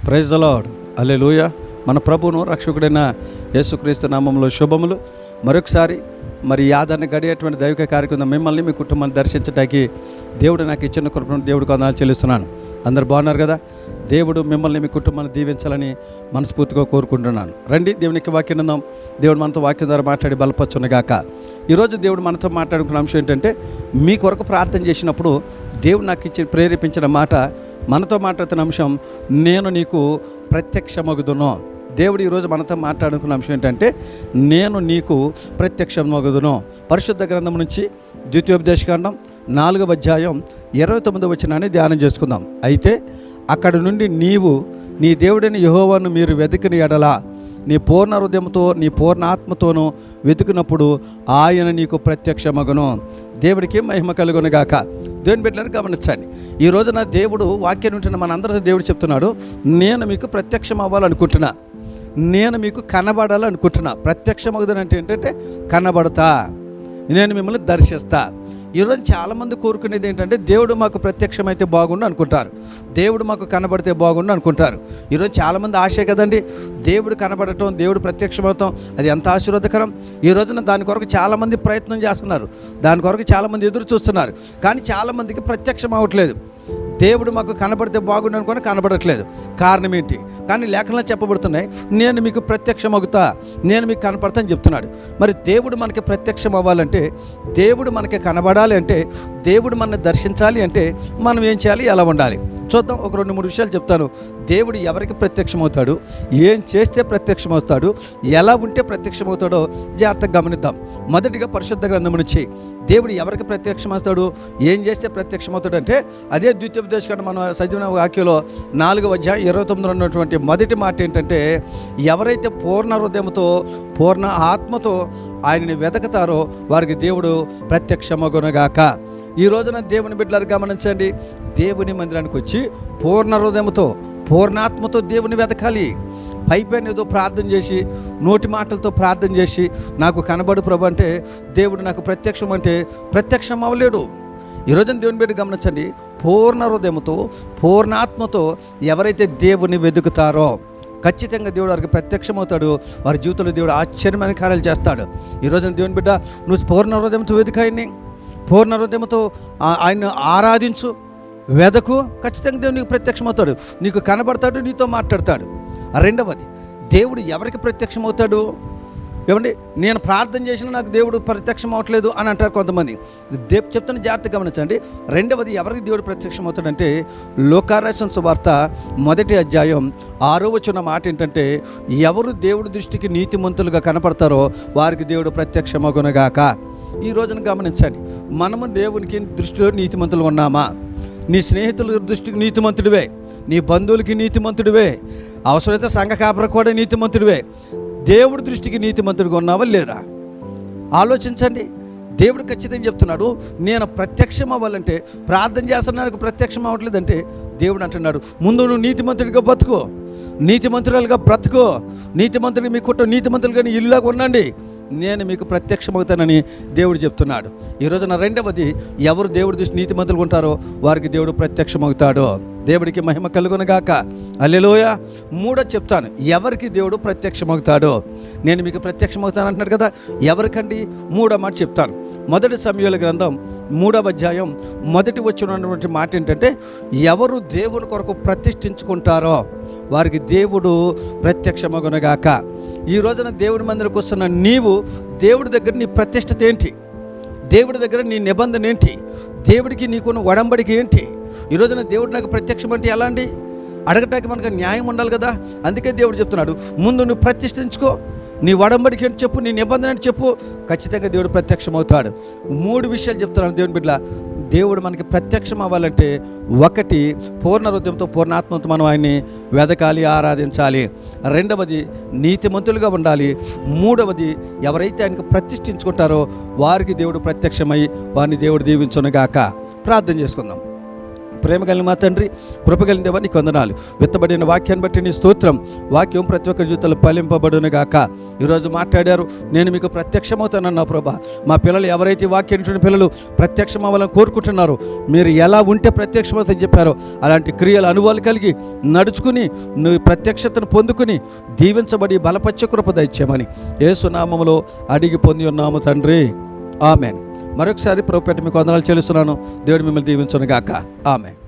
Praise the lord. హల్లెలూయా. మన ప్రభువును రక్షకుడైన యేసుక్రీస్తు నామములో శుభములు. మరొకసారి ఈ ఆదరణ గడియేటువంటి దైవిక కార్యక్రమం మిమ్మల్ని మీ కుటుంబాన్ని దర్శించడానికి దేవుడు నాకు ఇచ్చిన కృపను దేవుడికి వందనాలు చెల్లిస్తున్నాను. అందరు బాగున్నారు కదా? దేవుడు మిమ్మల్ని మీ కుటుంబాన్ని దీవించాలని మనస్ఫూర్తిగా కోరుకుంటున్నాను. రండి దేవునికి వాక్యం ఉందాం. దేవుడు మనతో వాక్యం ద్వారా మాట్లాడి బలపరచునుగాక. ఈరోజు దేవుడు మనతో మాట్లాడుకున్న అంశం ఏంటంటే, మీ కొరకు ప్రార్థన చేసినప్పుడు దేవుడు నాకు ఇచ్చి ప్రేరేపించిన మాట, మనతో మాట్లాడుతున్న అంశం, నేను నీకు ప్రత్యక్షమగుదును. దేవుడు ఈరోజు మనతో మాట్లాడుకున్న అంశం ఏంటంటే, నేను నీకు ప్రత్యక్షమగుదును. పరిశుద్ధ గ్రంథం నుంచి ద్వితీయోపదేశకాండం 4వ అధ్యాయం 29వ వచనాన్ని ధ్యానం చేసుకుందాం. అయితే అక్కడి నుండి నీవు నీ దేవుడిని యెహోవాను మీరు వెతికిన ఎడల నీ పూర్ణ హృదయంతో నీ పూర్ణ ఆత్మతోనూ వెతికినప్పుడు ఆయన నీకు ప్రత్యక్షమగును. దేవుడికి మహిమ కలుగునుగాక. దేవుని బిడ్డలను గమనించండి. ఈ రోజున దేవుడు వాక్యం ఉంటున్న మనందరితో దేవుడు చెప్తున్నాడు, నేను మీకు ప్రత్యక్షం అవ్వాలనుకుంటున్నా, నేను మీకు కనబడాలనుకుంటున్నా. ప్రత్యక్షమగుదనంటే అంటే ఏంటంటే కనబడతా, నేను మిమ్మల్ని దర్శిస్తా. ఈరోజు చాలామంది కోరుకునేది ఏంటంటే, దేవుడు మాకు ప్రత్యక్షమైతే బాగుండు అనుకుంటారు, దేవుడు మాకు కనబడితే బాగుండు అనుకుంటారు. ఈరోజు చాలామంది ఆశే కదండి, దేవుడు కనబడటం, దేవుడు ప్రత్యక్షమవుతాం. అది ఎంత ఆశీర్వాదకరం. ఈ రోజున దాని కొరకు చాలామంది ప్రయత్నం చేస్తున్నారు, దాని కొరకు చాలామంది ఎదురు చూస్తున్నారు. కానీ చాలామందికి ప్రత్యక్షం అవ్వట్లేదు. దేవుడు మాకు కనబడితే బాగుండు అనుకొని కనబడట్లేదు. కారణం ఏంటి? కానీ లేఖనాలు చెప్పబడుతున్నాయి, నేను మీకు ప్రత్యక్షమవుతా, నేను మీకు కనపడతాను చెప్తున్నాడు. మరి దేవుడు మనకి ప్రత్యక్షం అవ్వాలంటే, దేవుడు మనకి కనబడాలి అంటే, దేవుడు మనల్ని దర్శించాలి అంటే మనం ఏం చేయాలి, ఎలా ఉండాలి చూద్దాం. ఒక 2-3 విషయాలు చెప్తాను. దేవుడు ఎవరికి ప్రత్యక్షమవుతాడు, ఏం చేస్తే ప్రత్యక్షమవుతాడు, ఎలా ఉంటే ప్రత్యక్షమవుతాడో జాగ్రత్తగా గమనిద్దాం. మొదటిగా పరిశుద్ధ గ్రంథం నుంచి దేవుడు ఎవరికి ప్రత్యక్షమవుతాడు, ఏం చేస్తే ప్రత్యక్షమవుతాడు అంటే, అదే ద్వితీయోపదేశకాండం మనం చదివిన వాక్యంలో 4వ అధ్యాయం 29లో ఉన్నటువంటి మొదటి మాట ఏంటంటే, ఎవరైతే పూర్ణ హృదయంతో పూర్ణ ఆత్మతో ఆయనని వెతకతారో వారికి దేవుడు ప్రత్యక్షమగునుగాక. ఈ రోజున దేవుని బిడ్డలు గమనించండి, దేవుని మందిరానికి వచ్చి పూర్ణ హృదయంతో పూర్ణాత్మతో దేవుని వెతకాలి. పైపైన ఏదో ప్రార్థన చేసి, నోటి మాటలతో ప్రార్థన చేసి, నాకు కనబడు ప్రభు అంటే, దేవుడు నాకు ప్రత్యక్షం అంటే ప్రత్యక్షం అవ్వలేడు. ఈరోజున దేవుని బిడ్డ గమనించండి, పూర్ణ హృదయంతో పూర్ణాత్మతో ఎవరైతే దేవుని వెతుకుతారో ఖచ్చితంగా దేవుడు వారికి ప్రత్యక్షమవుతాడు. వారి జీవితంలో దేవుడు ఆశ్చర్యమైన కార్యాలు చేస్తాడు. ఈరోజున దేవుని బిడ్డ, నువ్వు పూర్ణ హృదయంతో వెతుకాయని, పూర్ణ హృదయంతో ఆయన ఆరాధించు, వెదకు, ఖచ్చితంగా దేవుడు నీకు ప్రత్యక్షమవుతాడు, నీకు కనబడతాడు, నీతో మాట్లాడతాడు. రెండవది, దేవుడు ఎవరికి ప్రత్యక్షమవుతాడు? ఏమండి, నేను ప్రార్థన చేసినా నాకు దేవుడు ప్రత్యక్షం అవ్వట్లేదు అని అంటారు కొంతమంది. చెప్తున్న జాగ్రత్తగా గమనించండి. రెండవది, ఎవరికి దేవుడు ప్రత్యక్షమవుతాడంటే, లోకారాసిన సువార్త 1వ అధ్యాయం 6వ వచనం మాట ఏంటంటే, ఎవరు దేవుడి దృష్టికి నీతిమంతులుగా కనపడతారో వారికి దేవుడు ప్రత్యక్షమగునుగాక. ఈ రోజున గమనించండి, మనము దేవునికి దృష్టిలో నీతిమంతులు ఉన్నామా? నీ స్నేహితుల దృష్టికి నీతిమంతుడివే, నీ బంధువులకి నీతిమంతుడివే, అవసరమైతే సంఘ కాపరికి కూడా నీతిమంతుడివే. దేవుడి దృష్టికి నీతిమంతుడిగా ఉన్నావా లేదా ఆలోచించండి. దేవుడు ఖచ్చితంగా చెప్తున్నాడు, నేను ప్రత్యక్షం అవ్వాలంటే, ప్రార్థన చేస్తున్నానికి ప్రత్యక్షం అవ్వట్లేదంటే, దేవుడు అంటున్నాడు, ముందు నువ్వు నీతిమంతుడిగా బతుకు, నీతిమంతురాలుగా బ్రతుకు, నీతిమంతుడిగా మీ కుటుంబం నీతిమంతులుగా నీ ఇల్లులాగా ఉండండి, నేను మీకు ప్రత్యక్షమవుతానని దేవుడు చెప్తున్నాడు. ఈ రోజున రెండవది, ఎవరు దేవుడి దృష్టి నీతిమంతులుగా ఉంటారో వారికి దేవుడు ప్రత్యక్షమవుతాడు. దేవుడికి మహిమ కలుగునుగాక. హల్లెలూయా. మూడోది చెప్తాను, ఎవరికి దేవుడు ప్రత్యక్షమవుతాడో. నేను మీకు ప్రత్యక్షమవుతాను అంటున్నాడు కదా, ఎవరికండి? మూడో మాట చెప్తాను. 1 సమూయేలు గ్రంథం 3వ అధ్యాయం 1వ వచనమైనటువంటి మాట ఏంటంటే, ఎవరు దేవుని కొరకు ప్రతిష్ఠించుకుంటారో వారికి దేవుడు ప్రత్యక్షమగునుగాక. ఈ రోజున దేవుడి మందిరకు వస్తున్న నీవు, దేవుడి దగ్గర నీ ప్రతిష్టత ఏంటి, దేవుడి దగ్గర నీ నిబంధన ఏంటి, దేవుడికి నీకున్న ఒడంబడిక ఏంటి? ఈ రోజున దేవుడు నాకు ప్రత్యక్షం అంటే ఎలా అండి? అడగటానికి మనకు న్యాయం ఉండాలి కదా. అందుకే దేవుడు చెప్తున్నాడు, ముందు నువ్వు ప్రతిష్ఠించుకో, నీ ఒడంబడిక ఏంటి చెప్పు, నీ నిబంధన ఏంటి చెప్పు, ఖచ్చితంగా దేవుడు ప్రత్యక్షమవుతాడు. 3 విషయాలు చెప్తున్నాను దేవుని బిడ్డ. దేవుడు మనకి ప్రత్యక్షం అవ్వాలంటే, 1, పూర్ణ హృదయంతో పూర్ణాత్మతో మనం ఆయన్ని వెదకాలి, ఆరాధించాలి. రెండవది, నీతిమంతులుగా ఉండాలి. మూడవది, ఎవరైతే ఆయనకు ప్రతిష్ఠించుకుంటారో వారికి దేవుడు ప్రత్యక్షమై వారిని దేవుడు దీవించునుగాక. ప్రార్థన చేసుకుందాం. ప్రేమ కలిగిన మా తండ్రి, కృప కలిగిన దేవా నీకు వందనాలు. విత్తబడిన వాక్యాన్ని బట్టి నీ స్తోత్రం. వాక్యం ప్రతి ఒక్క జీవితంలో ఫలింపబడును గాక. ఈరోజు మాట్లాడారు, నేను మీకు ప్రత్యక్షమవుతానన్నా ప్రభా. మా పిల్లలు ఎవరైతే వాక్యం పిల్లలు ప్రత్యక్షం అవ్వాలని కోరుకుంటున్నారో, మీరు ఎలా ఉంటే ప్రత్యక్షమవుతాయని చెప్పారో అలాంటి క్రియల అనుభవాలు కలిగి నడుచుకుని నువ్వు ప్రత్యక్షతను పొందుకుని దీవించబడి బలపరిచే కృప దయచేయమని యేసు నామములో అడిగి పొంది ఉన్నాము తండ్రి. ఆమెన్. మరొకసారి ప్రభుపేట మీకు వందనాలు చెల్లిస్తున్నాను. దేవుడు మిమ్మల్ని దీవించును గాక. ఆమెన్.